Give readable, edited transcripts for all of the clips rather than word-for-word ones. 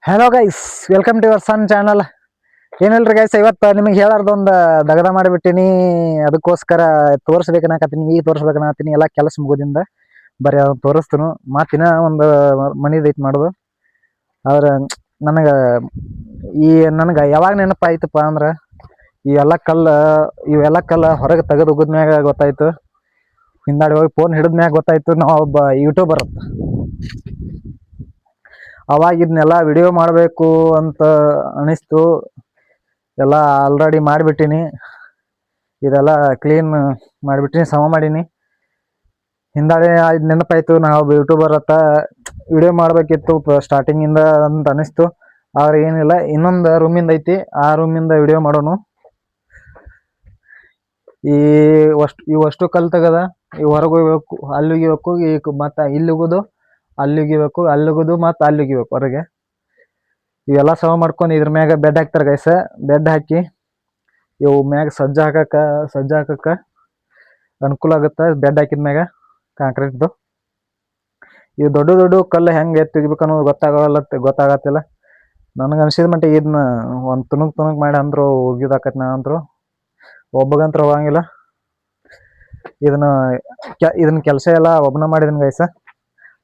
Hello guys, welcome to your sun channel. ಏನಿಲ್ರಿ guys, ಇವತ್ತು ನಿಮಗೆ ಹೇಳಾರ್ದೊಂದು ದಗದ ಮಾಡಿಬಿಟ್ಟಿನಿ. ಅದಕ್ಕೋಸ್ಕರ ತೋರಿಸ್ಬೇಕನ್ನಕತ್ತೀನಿ, ಈಗ ತೋರಿಸ್ಬೇಕನ್ನತ್ತೀನಿ. ಎಲ್ಲ ಕೆಲಸ ಮುಗೋದಿಂದ ಬರೀ ಅದನ್ನು ತೋರಿಸ್ತೀನಿ. ಮಾತಿನ ಒಂದು ಮನಿದೈತಿ ಮಾಡೋದು. ಆದ್ರೆ ನನಗೆ ನನಗೆ ಯಾವಾಗ ನೆನಪಾಯ್ತಪ್ಪ ಅಂದ್ರೆ ಇವೆಲ್ಲ ಕಲ್ಲ ಹೊರಗೆ ತೆಗೆದು ಉಗಿದ್ಮ್ಯಾಗ ಗೊತ್ತಾಯ್ತು. ಹಿಂದಾಡಿ ಹೋಗಿ ಫೋನ್ ಹಿಡಿದ್ಮ್ಯಾಗ ಗೊತ್ತಾಯ್ತು ನಾವು ಒಬ್ಬ ಯೂಟ್ಯೂಬರ್ ಅಂತ. ಅವಾಗ ಇದನ್ನೆಲ್ಲ ವಿಡಿಯೋ ಮಾಡಬೇಕು ಅಂತ ಅನಿಸ್ತು. ಎಲ್ಲ ಆಲ್ರೆಡಿ ಮಾಡಿಬಿಟ್ಟಿನಿ. ಇದೆಲ್ಲ ಕ್ಲೀನ್ ಮಾಡಿಬಿಟ್ಟಿನಿ, ಸಮ ಮಾಡೀನಿ. ಹಿಂದಾಡಿ ನೆನಪಾಯ್ತು ನಾವು ಒಬ್ಬ ಯೂಟ್ಯೂಬರ್ ಅಂತ ವಿಡಿಯೋ ಮಾಡಬೇಕಿತ್ತು ಸ್ಟಾರ್ಟಿಂಗಿಂದ ಅಂತ ಅನಿಸ್ತು. ಆದ್ರೆ ಏನಿಲ್ಲ, ಇನ್ನೊಂದು ರೂಮಿಂದ ಐತಿ, ಆ ರೂಮಿಂದ ವಿಡಿಯೋ ಮಾಡೋನು. ಇವಷ್ಟು ಕಲ್ ತೆಗದ ಹೊರಗೆ ಹೋಗ್ಬೇಕು, ಅಲ್ಲಿ ಉಗಿಬೇಕು, ಮತ್ತೆ ಇಲ್ಲಿ ಉಗಿದು ಅಲ್ಲಿ ಉಗಿಬೇಕು, ಅಲ್ಲಿ ಉಗಿದು ಮತ್ತೆ ಅಲ್ಲಿ ಉಗಿಬೇಕು ಹೊರಗೆ. ಇವೆಲ್ಲ ಸಮ ಮಾಡ್ಕೊಂಡು ಇದ್ರ ಮ್ಯಾಗ ಬೆಡ್ ಹಾಕ್ತಾರೆ ಗೈಸ. ಬೆಡ್ ಹಾಕಿ ಇವು ಮ್ಯಾಗ ಸಜ್ಜ ಹಾಕಕ್ಕ ಅನುಕೂಲ ಆಗುತ್ತೆ. ಬೆಡ್ ಹಾಕಿದ ಮ್ಯಾಗ ಕಾಂಕ್ರೀಟ್ದು ಇವು ದೊಡ್ಡ ದೊಡ್ಡ ಕಲ್ಲು ಹೆಂಗೆ ತೆಗಿಬೇಕು ಅನ್ನೋದು ಗೊತ್ತಾಗತ್ತಿಲ್ಲ. ನನಗೆ ಅನ್ಸಿದ ಮಟ್ಟಿಗೆ ಇದನ್ನ ಒಂದು ತುಣುಕ್ ಮಾಡಿ ಅಂದ್ರು ಉಗಿದಾಕತ್. ನಾ ಅಂದ್ರು ಒಬ್ಬಗಂತ್ರ ಹೋಗಂಗಿಲ್ಲ. ಇದನ್ನ ಕೆಲಸ ಎಲ್ಲ ಒಬ್ಬನ ಮಾಡಿದೀನಿ ಗೈಸ.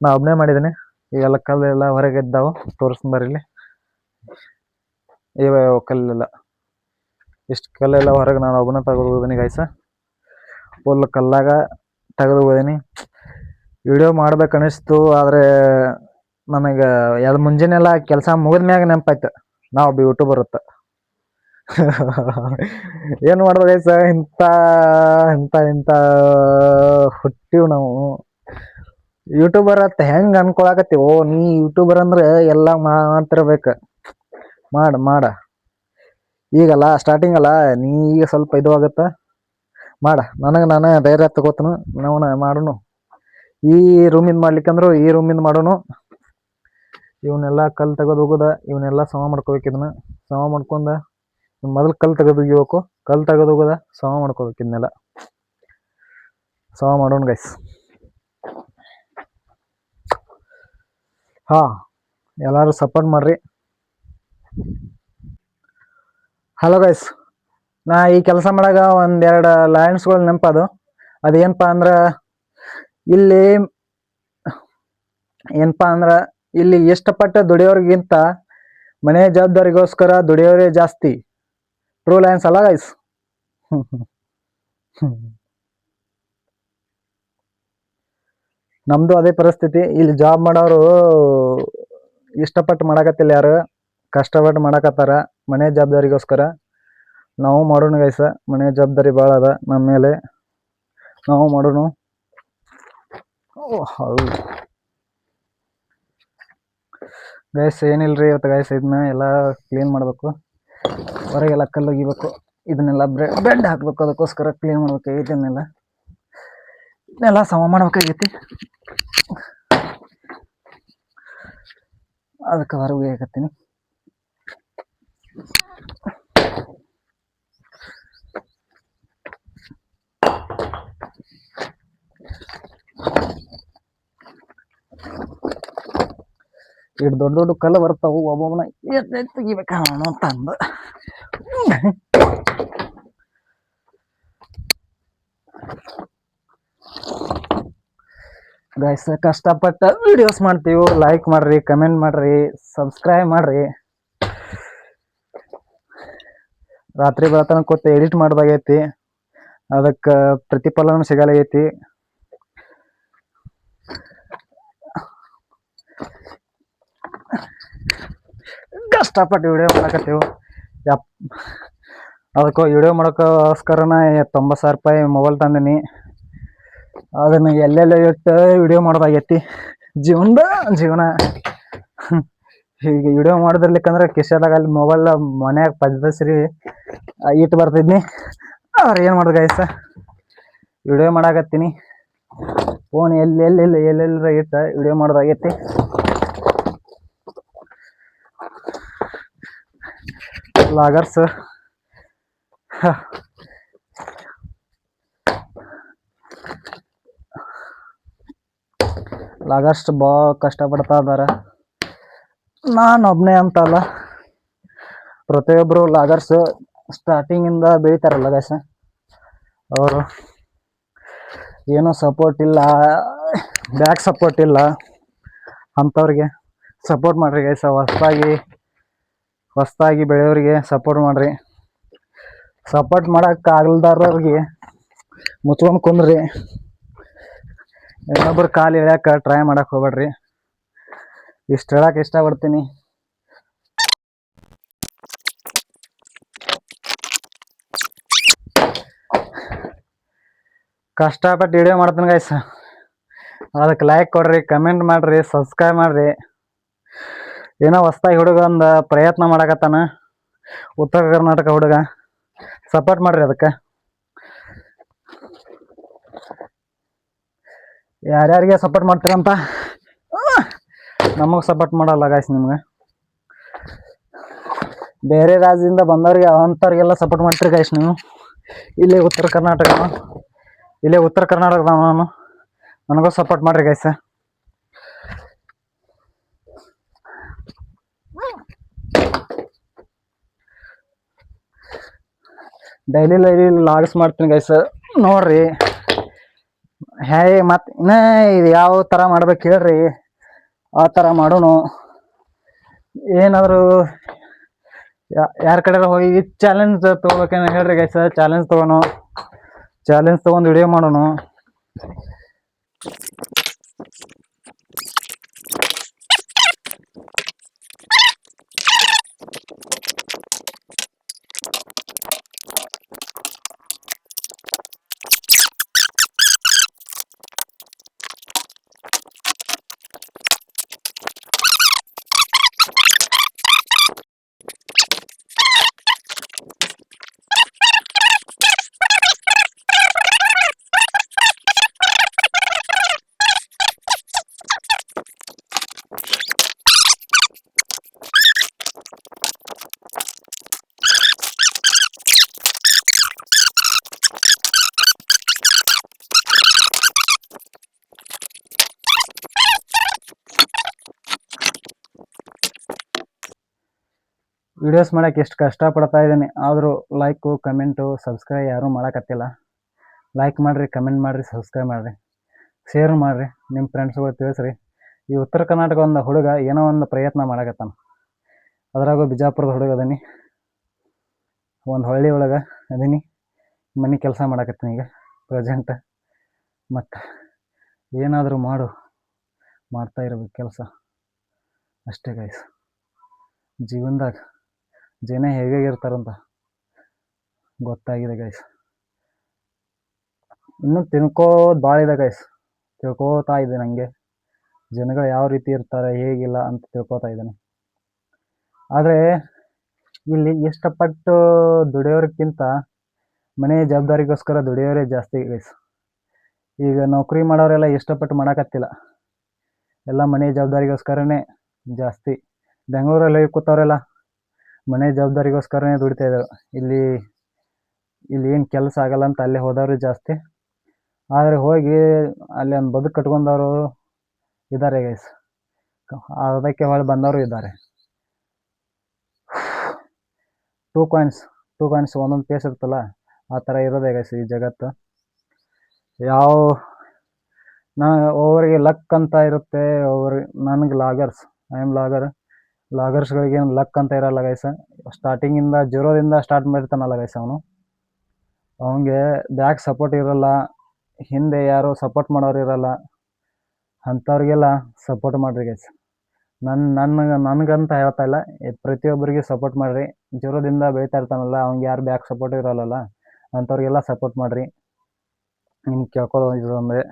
ನಾ ಒಬ್ಬನೇ ಮಾಡಿದ್ದೀನಿ. ಇವೆಲ್ಲ ಕಲ್ಲು ಎಲ್ಲ ಹೊರಗೆ ಇದ್ದಾವು, ತೋರಿಸ್ತೀನಿ ಬರ್ರಿ. ಇವ ಕಲ್ಲೆಲ್ಲ ಇಷ್ಟು ಕಲ್ಲೆಲ್ಲ ಹೊರಗೆ ನಾನು ಒಬ್ಬನ ತೆಗೆದು ಹೋಗಿದ್ದೀನಿ ಗೈಸ. ಫುಲ್ ಕಲ್ಲಾಗ ತೆಗೆದು ಹೋಗಿದ್ದೀನಿ. ವಿಡಿಯೋ ಮಾಡ್ಬೇಕು ಅನಿಸ್ತು, ಆದರೆ ನನಗೆ ಮುಂಜಾನೆಲ್ಲ ಕೆಲಸ ಮುಗಿದ ಮ್ಯಾಗ ನೆನಪಾಯ್ತು ನಾವು ಒಬ್ಬ ಯೂಟ್ಯೂಬರ್ ಅಂತ. ಏನು ಮಾಡೋದು ಗೈಸ, ಇಂಥ ಇಂಥ ಇಂಥ ಹುಟ್ಟಿವ್ ನಾವು. ಯೂಟ್ಯೂಬರ್ ಅಂತ ಹೆಂಗೆ ಅನ್ಕೊಳಕತ್ತೀವೋ, ನೀ ಯೂಟ್ಯೂಬರ್ ಅಂದ್ರೆ ಎಲ್ಲ ಮಾಡ್ತಿರ್ಬೇಕು. ಮಾಡ ಈಗಲ್ಲ ಸ್ಟಾರ್ಟಿಂಗ್ ಅಲ್ಲ, ನೀ ಈಗ ಸ್ವಲ್ಪ ಇದು ಆಗುತ್ತ. ನಾನೇ ಧೈರ್ಯ ತಗೋತನು. ಮಾಡೋನು ಈ ರೂಮಿಂದ ಮಾಡ್ಲಿಕ್ಕಂದ್ರು ಈ ರೂಮಿಂದ ಮಾಡೋನು. ಇವನ್ನೆಲ್ಲ ಕಲ್ಲು ತೆಗೆದು ಹೋಗೋದ, ಇವನ್ನೆಲ್ಲ ಸಮ ಮಾಡ್ಕೋಬೇಕು. ಇದನ್ನ ಸಮ ಮಾಡ್ಕೊಂಡ ಮೊದಲು ಕಲ್ಲು ತೆಗೆದು ಉಗಿಬೇಕು, ಕಲ್ಲು ತೆಗೆದು ಹೋಗೋದ ಸಮ ಮಾಡ್ಕೋಬೇಕು. ಇದನ್ನೆಲ್ಲ ಸಮ ಮಾಡೋಣ ಗೈಸ್. ಎಲ್ಲರೂ ಸಪೋರ್ಟ್ ಮಾಡ್ರಿ. ಹಲೋ ಗೈಸ್, ನಾ ಈ ಕೆಲಸ ಮಾಡಾಗ ಒಂದೆರಡು ಲೈನ್ಸ್ಗಳು ನೆನಪದು. ಅದೇನಪ್ಪ ಅಂದ್ರೆ, ಇಲ್ಲಿ ಇಷ್ಟಪಟ್ಟ ದುಡಿಯೋರಿಗಿಂತ ಮನೆ ಜವಾಬ್ದಾರಿಗೋಸ್ಕರ ದುಡಿಯೋರೇ ಜಾಸ್ತಿ. ಟ್ರೂ ಲೈನ್ಸ್ ಅಲ್ಲ ಗೈಸ್? ನಮ್ದು ಅದೇ ಪರಿಸ್ಥಿತಿ. ಇಲ್ಲಿ ಜಾಬ್ ಮಾಡೋರು ಇಷ್ಟಪಟ್ಟು ಮಾಡಕತ್ತಿಲ್ಲ, ಯಾರು ಕಷ್ಟಪಟ್ಟು ಮಾಡಕತ್ತಾರ ಮನೆ ಜವಾಬ್ದಾರಿಗೋಸ್ಕರ. ನಾವು ಮಾಡೋಣ ಗೈಸ, ಮನೆ ಜವಾಬ್ದಾರಿ ಭಾಳ ಅದ ನಮ್ಮ ಮೇಲೆ, ನಾವು ಮಾಡೋಣ. ಹೌದು ಗೈಸ್, ಏನಿಲ್ರಿ ಇವತ್ತು ಗೈಸ್, ಇದನ್ನ ಎಲ್ಲ ಕ್ಲೀನ್ ಮಾಡಬೇಕು. ಹೊರಗೆಲ್ಲ ಕಲ್ಲು ಒಗಿಬೇಕು, ಇದನ್ನೆಲ್ಲ ಬೆಡ್ ಹಾಕ್ಬೇಕು. ಅದಕ್ಕೋಸ್ಕರ ಕ್ಲೀನ್ ಮಾಡ್ಬೇಕಾಗೈತಿ. ಇದನ್ನೆಲ್ಲ ಸಮ ಮಾಡ್ಬೇಕಾಗೈತಿ. ಅದಕ್ಕೆ ಹೊರಗೆ ಹಾಕತ್ತೀನಿ. ಇಷ್ಟು ದೊಡ್ಡ ದೊಡ್ಡ ಕಲ್ಲು ಬರ್ತಾವು, ಒಬ್ಬೊಬ್ಬನ ತೆಗಿಬೇಕ ತಂದು. ಗೈಸ್, ಕಷ್ಟಪಟ್ಟ ವಿಡಿಯೋಸ್ ಮಾಡ್ತೀವಿ. ಲೈಕ್ ಮಾಡ್ರಿ, ಕಮೆಂಟ್ ಮಾಡ್ರಿ, ಸಬ್ಸ್ಕ್ರೈಬ್ ಮಾಡ್ರಿ. ರಾತ್ರಿ ಬೆಳತನ ಕೂತು ಎಡಿಟ್ ಮಾಡ್ದಾಗೈತಿ, ಅದಕ್ಕೆ ಪ್ರತಿಫಲನೂ ಸಿಗಲಾಗೈತಿ. ಕಷ್ಟಪಟ್ಟು ವಿಡಿಯೋ ಮಾಡಕತ್ತೀವಿ. ಅದಕ್ಕೆ ವಿಡಿಯೋ ಮಾಡೋಕ್ಕೋಸ್ಕರನ 90,000 ರೂಪಾಯಿ ಮೊಬೈಲ್ ತಂದೀನಿ. ಅದನ್ನು ಎಲ್ಲೆಲ್ಲ ಇಟ್ಟು ವಿಡಿಯೋ ಮಾಡೋದಾಗೈತಿ. ಜೀವನ ಹೀಗೆ ವಿಡಿಯೋ ಮಾಡೋದಿರ್ಲಿಕ್ಕಂದ್ರೆ ಕಿಶೆದಾಗ ಅಲ್ಲಿ ಮೊಬೈಲ್ ಮನ್ಯಾಗ ಪದ್ಧಸರಿ ಇಟ್ಟು ಬರ್ತಿದ್ನಿ. ಅವ್ರು ಏನು ಮಾಡೋದು ಗೈಸ, ವಿಡಿಯೋ ಮಾಡಾಕತ್ತೀನಿ. ಫೋನ್ ಎಲ್ಲೆಲ್ಲರ ಇಟ್ಟು ವಿಡಿಯೋ ಮಾಡೋದಾಗೈತಿ. ಲಾಗರ್ಸ್ ಭಾಳ ಕಷ್ಟಪಡ್ತಾ ಇದ್ದಾರೆ. ನಾನು ಒಬ್ಬನೇ ಅಂತಲ್ಲ, ಪ್ರತಿಯೊಬ್ಬರು ಲಾಗರ್ಸ್ ಸ್ಟಾರ್ಟಿಂಗಿಂದ ಬೆಳಿತಾರಲ್ಲ ಗೈಸ್, ಅವರು ಏನೋ ಸಪೋರ್ಟ್ ಇಲ್ಲ, ಬ್ಯಾಕ್ ಸಪೋರ್ಟ್ ಇಲ್ಲ ಅಂಥವ್ರಿಗೆ ಸಪೋರ್ಟ್ ಮಾಡಿರಿ ಗೈಸ್. ಹೊಸದಾಗಿ ಬೆಳೆಯೋರಿಗೆ ಸಪೋರ್ಟ್ ಮಾಡಿರಿ. ಸಪೋರ್ಟ್ ಮಾಡೋಕ್ಕೆ ಆಗಲ್ದಾರವ್ರಿಗೆ ಮುಚ್ಕೊಂಡು ಕುಂದ್ರಿ. ಇನ್ನೊಬ್ರು ಕಾಲು ಎಳ್ಯಾಕ ಟ್ರೈ ಮಾಡಕ್ಕೆ ಹೋಗ್ಬೇಡ್ರಿ. ಇಷ್ಟು ಹೇಳಕ್ಕೆ ಇಷ್ಟಪಡ್ತೀನಿ. ಕಷ್ಟಪಟ್ಟು ವಿಡಿಯೋ ಮಾಡ್ತೀನಿ ಗೈಸ್. ಅದಕ್ಕೆ ಲೈಕ್ ಕೊಡ್ರಿ, ಕಮೆಂಟ್ ಮಾಡಿರಿ, ಸಬ್ಸ್ಕ್ರೈಬ್ ಮಾಡಿರಿ. ಏನೋ ಹೊಸ್ದಾಗಿ ಹುಡುಗ ಒಂದು ಪ್ರಯತ್ನ ಮಾಡಕತ್ತಾನ, ಉತ್ತರ ಕರ್ನಾಟಕ ಹುಡುಗ. ಸಪೋರ್ಟ್ ಮಾಡಿರಿ ಅದಕ್ಕೆ. ಯಾರ್ಯಾರಿಗೆ ಸಪೋರ್ಟ್ ಮಾಡ್ತೀರಂತ ನಮಗೆ ಸಪೋರ್ಟ್ ಮಾಡಲ್ಲ ಗೈಸ್. ನಿಮ್ಗೆ ಬೇರೆ ರಾಜ್ಯದಿಂದ ಬಂದವ್ರಿಗೆ ಅಂಥವ್ರಿಗೆಲ್ಲ ಸಪೋರ್ಟ್ ಮಾಡ್ತೀರಿ ಗೈಸ್ ನೀವು. ಇಲ್ಲೇ ಉತ್ತರ ಕರ್ನಾಟಕದ ನಾನು, ನನಗೂ ಸಪೋರ್ಟ್ ಮಾಡಿರಿ ಗೈಸ್. ಡೈಲಿ ಲಾಗ್ಸ್ ಮಾಡ್ತೀನಿ ಗೈಸ್, ನೋಡ್ರಿ. ಮತ್ತು ಇನ್ನೇ ಇದು ಯಾವ ಥರ ಮಾಡ್ಬೇಕು ಹೇಳ್ರಿ, ಆ ಥರ ಮಾಡೋಣ. ಏನಾದರೂ ಯಾರ ಕಡೆ ಹೋಗಿ ಚಾಲೆಂಜ್ ತೊಗೋಬೇಕೇನೋ ಹೇಳ್ರಿ ಗೈಸ್. ಚಾಲೆಂಜ್ ತೊಗೊಂಡು ವಿಡಿಯೋ ಮಾಡೋಣ. ವಿಡಿಯೋಸ್ ಮಾಡೋಕ್ಕೆ ಎಷ್ಟು ಕಷ್ಟಪಡ್ತಾ ಇದ್ದೀನಿ, ಆದರೂ ಲೈಕು, ಕಮೆಂಟು, ಸಬ್ಸ್ಕ್ರೈಬ್ ಯಾರೂ ಮಾಡೋಕತ್ತಿಲ್ಲ. ಲೈಕ್ ಮಾಡಿರಿ, ಕಮೆಂಟ್ ಮಾಡಿರಿ, ಸಬ್ಸ್ಕ್ರೈಬ್ ಮಾಡಿರಿ, ಶೇರ್ ಮಾಡಿರಿ, ನಿಮ್ಮ ಫ್ರೆಂಡ್ಸ್ಗಳು ತಿಳಿಸ್ರಿ. ಈ ಉತ್ತರ ಕರ್ನಾಟಕ ಒಂದು ಹುಡುಗ ಏನೋ ಒಂದು ಪ್ರಯತ್ನ ಮಾಡಕತ್ತಾನ. ಅದ್ರಾಗೂ ಬಿಜಾಪುರದ ಹುಡುಗ ಅದೀನಿ, ಒಂದು ಹಳ್ಳಿ ಒಳಗೆ ಅದೀನಿ, ಮನೆ ಕೆಲಸ ಮಾಡಕತ್ತೀನಿ ಈಗ ಪ್ರೆಸೆಂಟ್. ಮತ್ತು ಏನಾದರೂ ಮಾಡ್ತಾ ಇರ್ಬೇಕು ಕೆಲಸ ಅಷ್ಟೇ ಗೈಸ್. ಜೀವನದಾಗ ಜನ ಹೇಗಿರ್ತಾರಂತ ಗೊತ್ತಾಗಿದೆ ಗೈಸ್. ಇನ್ನೂ ಭಾಳ ಇದೆ ಗೈಸ್, ತಿಳ್ಕೋತಾ ಇದೆ. ನನಗೆ ಜನಗಳು ಯಾವ ರೀತಿ ಇರ್ತಾರೆ, ಹೇಗಿಲ್ಲ ಅಂತ ತಿಳ್ಕೊತಾ ಇದ್ದಾನೆ. ಆದರೆ ಇಲ್ಲಿ ಇಷ್ಟಪಟ್ಟು ದುಡಿಯೋರ್ಕಿಂತ ಮನೆ ಜವಾಬ್ದಾರಿಗೋಸ್ಕರ ದುಡಿಯೋರೇ ಜಾಸ್ತಿ ಗೈಸ್. ಈಗ ನೌಕರಿ ಮಾಡೋರೆಲ್ಲ ಇಷ್ಟಪಟ್ಟು ಮಾಡೋಕತ್ತಿಲ್ಲ, ಎಲ್ಲ ಮನೆ ಜವಾಬ್ದಾರಿಗೋಸ್ಕರನೇ ಜಾಸ್ತಿ. ಬೆಂಗಳೂರಲ್ಲಿ ಕೂತವರೆಲ್ಲ ಮನೆ ಜವಾಬ್ದಾರಿಗೋಸ್ಕರನೇ ದುಡಿತಾ ಇದ್ದಾರೆ. ಇಲ್ಲಿ ಏನು ಕೆಲಸ ಆಗಲ್ಲ ಅಂತ ಅಲ್ಲೇ ಹೋದವರು ಜಾಸ್ತಿ. ಆದರೆ ಹೋಗಿ ಅಲ್ಲಿ ಒಂದು ಬದುಕು ಕಟ್ಕೊಂಡವರು ಇದ್ದಾರೆ ಗೈಸ್, ಅದಕ್ಕೆ ಹೊಳ್ಳಿ ಬಂದವರು ಇದ್ದಾರೆ. 2 ಕಾಯಿನ್ಸ್ ಒಂದೊಂದು ಪೇಸ್ ಇರ್ತಲ್ಲ, ಆ ಥರ ಇರೋದೇ ಗೈಸ್ ಈ ಜಗತ್ತು. ಒಬ್ಬರಿಗೆ ಲಕ್ ಅಂತ ಇರುತ್ತೆ, ನನಗೆ ಐ ಆಮ್ ಲಾಗರ್ಸ್ಗಳಿಗೇನು ಲಕ್ ಅಂತ ಇರಲ್ಲ ಗೈಸ್. ಸ್ಟಾರ್ಟಿಂಗಿಂದ ಜೀರೋದಿಂದ ಸ್ಟಾರ್ಟ್ ಮಾಡಿರ್ತಾನಲ್ಲ ಗೈಸ್ ಅವನಿಗೆ ಬ್ಯಾಕ್ ಸಪೋರ್ಟ್ ಇರಲ್ಲ, ಹಿಂದೆ ಯಾರು ಸಪೋರ್ಟ್ ಮಾಡೋರು ಇರಲ್ಲ. ಅಂಥವ್ರಿಗೆಲ್ಲ ಸಪೋರ್ಟ್ ಮಾಡಿರಿ ಗೈಸ್. ನನಗಂತ ಹೇಳ್ತಾ ಇಲ್ಲ, ಪ್ರತಿಯೊಬ್ಬರಿಗೆ ಸಪೋರ್ಟ್ ಮಾಡಿರಿ. ಜೀರೋದಿಂದ ಬೆಳೀತಾ ಇರ್ತಾನಲ್ಲ, ಅವ್ನಿಗೆ ಯಾರು ಬ್ಯಾಕ್ ಸಪೋರ್ಟ್ ಇರಲ್ಲ, ಅಂಥವ್ರಿಗೆಲ್ಲ ಸಪೋರ್ಟ್ ಮಾಡಿರಿ. ನಿಮ್ಗೆ ಕೇಳ್ಕೊಳ್ಳೋ ಇದು ಅಂದರೆ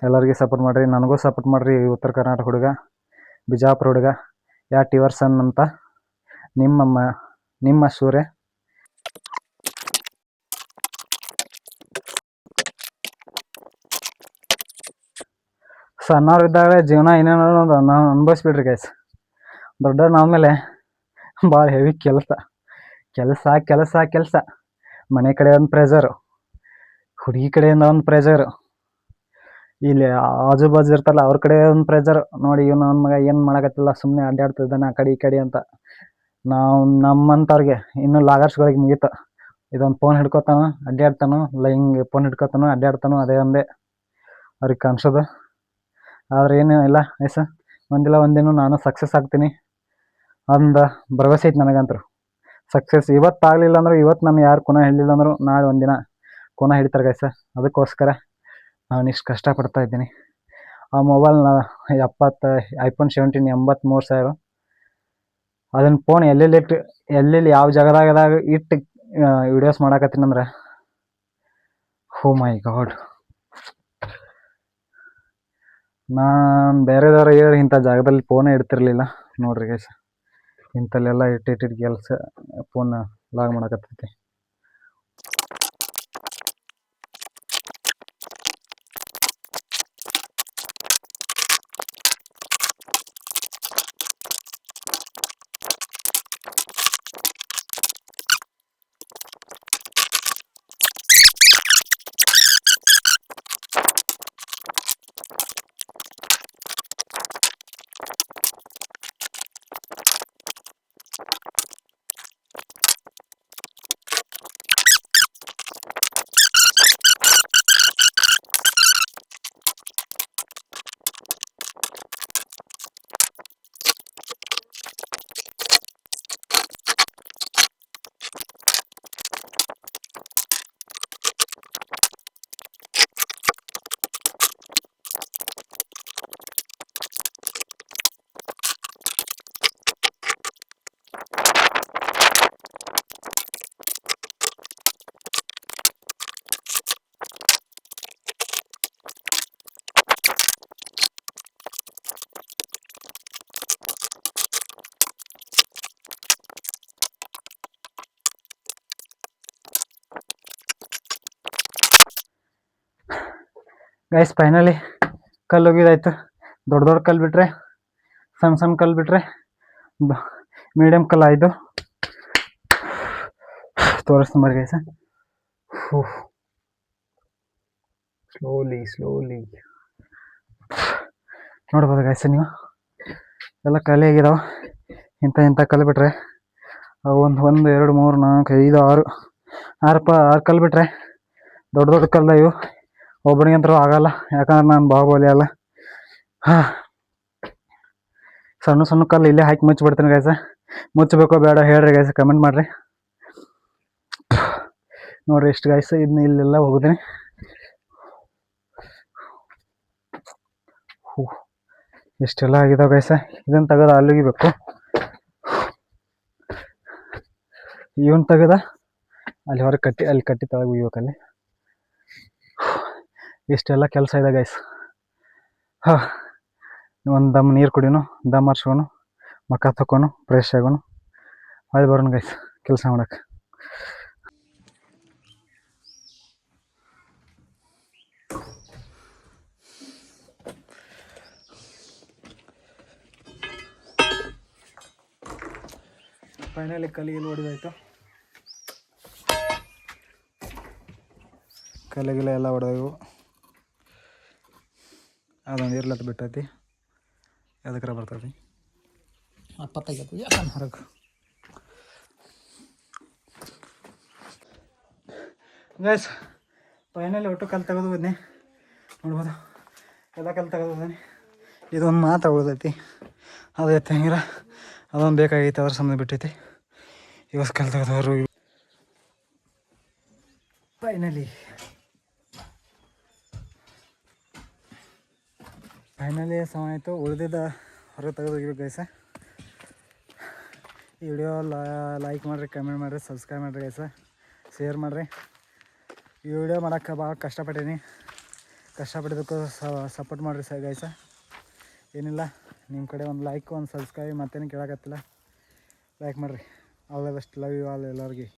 ಎಲ್ಲರಿಗೆ ಸಪೋರ್ಟ್ ಮಾಡಿರಿ, ನನಗೂ ಸಪೋರ್ಟ್ ಮಾಡಿರಿ. ಉತ್ತರ ಕರ್ನಾಟಕ ಹುಡುಗ, ಬಿಜಾಪುರ ಹುಡುಗ, ಟಿವರ್ಸನ್ ಅಂತ, ನಿಮ್ಮ ಸೂರ್ಯ. ಸಣ್ಣವ್ರಿದ್ದಾಗ ಜೀವನ ಏನೇನೋ ನಾವು ಅನುಭವಿಸ್ಬಿಡ್ರಿ ಗೈಸ್. ದೊಡ್ಡವ್ರು ಭಾಳ ಹೆವಿ ಕೆಲಸ. ಮನೆ ಕಡೆ ಒಂದು ಪ್ರೆಷರು, ಹುಡುಗಿ ಕಡೆಯಿಂದ ಒಂದು ಪ್ರೆಷರು, ಇಲ್ಲಿ ಆಜು ಬಾಜು ಇರ್ತಾರಲ್ಲ ಅವ್ರ ಕಡೆ ಒಂದು ಪ್ರೆಜರ್ ನೋಡಿ, ಇವ್ನು ನನ್ನ ಮಗ ಏನು ಮಾಡಕತ್ತಿಲ್ಲ, ಸುಮ್ಮನೆ ಅಡ್ಡಾಡ್ತಿದ್ದಾನೆ ಆ ಕಡೆ ಈ ಕಡೆ ಅಂತ. ನಾವು ನಮ್ಮಂಥವ್ರಿಗೆ ಇನ್ನು ಲಾಗರ್ಸ್ಗಳಿಗೆ ಮುಗೀತು. ಇದೊಂದು ಫೋನ್ ಹಿಡ್ಕೊತಾನೋ ಅಡ್ಡಾಡ್ತಾನೋ, ಇಲ್ಲ ಹಿಂಗೆ ಫೋನ್ ಹಿಡ್ಕೊತಾನೋ ಅಡ್ಡಾಡ್ತಾನೋ, ಅದೇ ಒಂದೇ ಅವ್ರಿಗೆ ಕಾಣಿಸೋದು. ಆದರೆ ಏನು ಇಲ್ಲ ಐಸ, ಒಂದಿಲ್ಲ ಒಂದಿನ ನಾನು ಸಕ್ಸಸ್ ಆಗ್ತೀನಿ ಅಂದ ಭರವಸೆ ಐತೆ ನನಗಂತೂ. ಸಕ್ಸಸ್ ಇವತ್ತಾಗಲಿಲ್ಲ ಅಂದ್ರೆ ಇವತ್ತು ನಾನು ಯಾರು ಕುನ ಹಿಡಿಲಿಲ್ಲ ಅಂದರು ನಾಳೆ ಒಂದಿನ ಕುನ ಹಿಡಿತಾರೆ ಗೈಸ. ಅದಕ್ಕೋಸ್ಕರ ನಾನು ಇಷ್ಟು ಕಷ್ಟಪಡ್ತಾ ಇದ್ದೀನಿ. ಆ ಮೊಬೈಲ್ನ ಐಫೋನ್ 17 83,000. ಅದನ್ನ ಫೋನ್ ಎಲ್ಲೆಲ್ಲಿ ಯಾವ ಜಾಗದಾಗ ಇಟ್ಟು ವಿಡಿಯೋಸ್ ಮಾಡಾಕತ್ತೀನಂದ್ರೆ ಹೋ ಮೈ ಗಾಡ್. ನಾನು ಬೇರೆದವ್ರು ಹೇಳಿ ಇಂಥ ಜಾಗದಲ್ಲಿ ಫೋನೇ ಇಡ್ತಿರ್ಲಿಲ್ಲ ನೋಡ್ರಿ ಗೈಸ್. ಇಂಥಲ್ಲೆಲ್ಲ ಇಟ್ಟಿಟ್ಟು ಕೆಲಸ ಫೋನ್ ಲಾಗ್ ಮಾಡಕತ್ತೈತಿ. ಗೈಸ್ ಫೈನಲಿ ಕಲ್ಲು ಹೋಗಿದಾಯ್ತು. ದೊಡ್ಡ ದೊಡ್ಡ ಕಲ್ಲು ಬಿಟ್ರೆ, ಸಣ್ಣ ಸಣ್ಣ ಕಲ್ಲು ಬಿಟ್ರೆ ಮೀಡಿಯಮ್ ಕಲ್ಲು ಆಯಿತು. ತೋರಿಸ್ತೀನಿ ಬರ್ರಿ ಗೈಸ. ಸ್ಲೋಲಿ ನೋಡ್ಬೋದು ಗೈಸ ನೀವು, ಎಲ್ಲ ಖಾಲಿ ಆಗಿದಾವೆ. ಇಂಥ ಕಲ್ಲು ಬಿಟ್ರೆ ಒಂದು 1 2 3 4 5 6 ಕಲ್ಲು ಬಿಟ್ರೆ ದೊಡ್ಡ ದೊಡ್ಡ ಕಲ್ಲು ಇವು. ಒಬ್ಬನಿಗಂತರೂ ಆಗಲ್ಲ, ಯಾಕಂದ್ರೆ ನಾನು ಬಾಹುಬಲಿ ಅಲ್ಲ. ಸಣ್ಣ ಸಣ್ಣ ಕಲ್ಲು ಇಲ್ಲೇ ಹಾಕಿ ಮುಚ್ಚಿಬಿಡ್ತೀನಿ ಗೈಸ. ಮುಚ್ಚಬೇಕೋ ಬೇಡ ಹೇಳ್ರಿ ಗೈಸ, ಕಮೆಂಟ್ ಮಾಡಿರಿ. ನೋಡ್ರಿ ಎಷ್ಟು ಗೈಸ, ಇದನ್ನ ಇಲ್ಲೆಲ್ಲ ಹೋಗ್ತೀನಿ. ಇಷ್ಟೆಲ್ಲ ಆಗಿದಾವೆ ಗೈಸ. ಇದನ್ನು ತೆಗೆದು ಅಲ್ಲಿಗಿಬೇಕು, ಇವನ್ ತೆಗೆದ ಅಲ್ಲಿ ಹೊರಗೆ ಅಲ್ಲಿ ಕಟ್ಟಿ ತೆಳಗೆ ಉಯ್ಬೇಕಲ್ಲಿ. ಇಷ್ಟೆಲ್ಲ ಕೆಲಸ ಇದೆ ಗೈಸ್. ಒಂದು ದಮ್ ನೀರು ಕುಡಿಯೋನು, ದಮ್ ಹರ್ಸ್ಕೊನು, ಮಕ್ಕ ತಕ್ಕೊನು, ಫ್ರೆಶ್ ಆಗೋನು, ಅಲ್ಲಿ ಬರೋಣ ಗೈಸ್ ಕೆಲಸ ಮಾಡಕ್ಕೆ. ಫೈನಲಿ ಕಲ್ಲಿಗೆಲ್ಲ ಹೊಡೆದಾಯ್ತು. ಕಲ್ಲಿಗೆಲ್ಲ ಎಲ್ಲ ಹೊಡೆದವು. ಅದೊಂದು ಇರ್ಲತ್ತು ಬಿಟ್ಟೈತಿ, ಅದಕ್ಕೆ ಬರ್ತೈತಿ 25 ಯಾಕಂದ್ರೆ ಹೊರಗೆ. ಗೈಸ್ ಫೈನಲಿ ಒಟ್ಟು ಕಲ್ಲು ತೆಗೆದು ಬನ್ನಿ, ನೋಡ್ಬೋದು ಎಲ್ಲ ಕಲ್ಲು ತೆಗೆದು ಬನ್ನಿ. ಇದೊಂದು ಮಾತು ಉಳ್ದೈತಿ, ಅದು ಎತ್ತಂಗಿರ ಅದೊಂದು ಬೇಕಾಗೈತೆ, ಅದ್ರ ಸಂಬಂಧ ಬಿಟ್ಟೈತಿ. ಇವತ್ತು ಕಲ್ಲು ತೆಗೆದವರು ಫೈನಲಿ ಸಮಯ ಆಯಿತು. ಉಳಿದಿದ್ದ ಹೊರಗೆ ತೆಗೆದೋಗಿಬೇಕು ಗೈಸ. ಈ ವಿಡಿಯೋ ಲೈಕ್ ಮಾಡಿರಿ, ಕಮೆಂಟ್ ಮಾಡಿರಿ, ಸಬ್ಸ್ಕ್ರೈಬ್ ಮಾಡಿರಿ ಗೈಸ, ಶೇರ್ ಮಾಡಿರಿ. ಈ ವಿಡಿಯೋ ಮಾಡೋಕ್ಕೆ ಭಾಳ ಕಷ್ಟಪಟ್ಟೀನಿ. ಕಷ್ಟಪಟ್ಟಿದ್ದಕ್ಕೂ ಸಪೋರ್ಟ್ ಮಾಡಿರಿ ಗೈಸ. ಏನಿಲ್ಲ, ನಿಮ್ಮ ಕಡೆ ಒಂದು ಲೈಕ್ ಒಂದು ಸಬ್ಸ್ಕ್ರೈಬ್ ಮತ್ತೇನು ಕೇಳೋಕತ್ತಿಲ್ಲ, ಲೈಕ್ ಮಾಡಿರಿ. All the best, love you all ಎಲ್ಲರಿಗೆ.